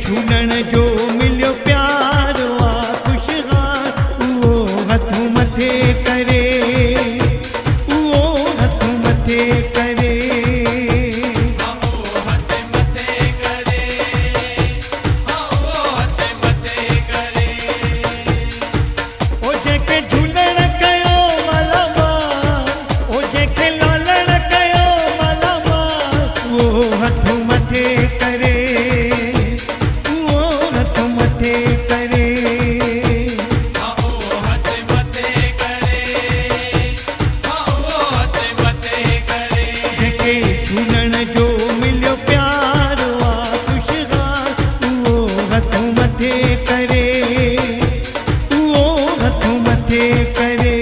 झूलण जो मिलियो प्यार आ ख़ुशहाल, उहो हथ मथे करे, उहो हथ मथे करे। ओ जंहिंखे झूलण कयो मालामाल, ओ जंहिंखे लालण कयो मालामाल, उहो हथ मथे करे, उहो हथ मथे करे। जंहिंखे झूलण जो मिलियो प्यार आ ख़ुशहाल, उहो हथ मथे करे, उहो हथ मथे करे।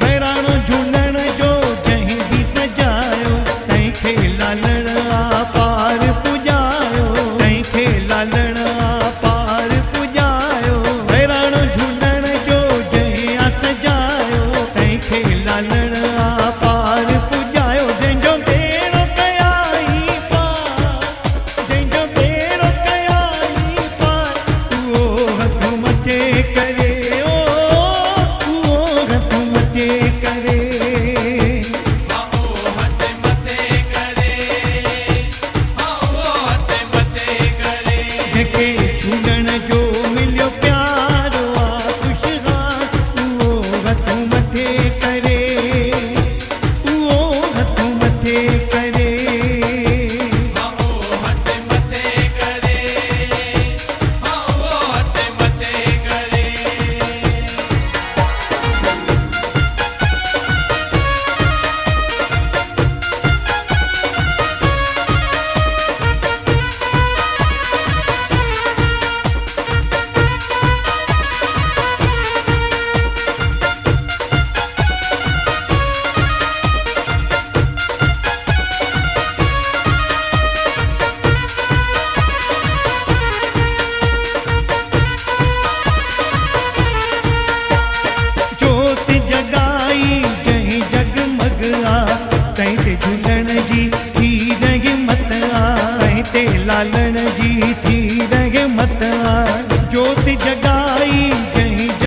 बहिराणो झूलण जो जंहिं बि सजायो, तंहिंखे लालण आ पार पुॼायो, तंहिंखे लालण आ पार पुॼायो। बहिराणो झूलण जो जंहिं आ सजायो, तंहिंखे लालण आ पार पुॼायो। जंहिंजो बेड़ो कयाई पार, जंहिंजो बेड़ो कयाई पार, उहो हथ मथे करे, उहो हथ मथे करे। जंहिंखे झूलण जो मिलियो प्यार आ ख़ुशहाल, उहो हथ मथे करे, उहो हथ मथे करे। जोत जगाई जंहिं जगमग आ, तंहिं ते झूलण जी थी रही मत आ, तंहिं ते लालण जी थी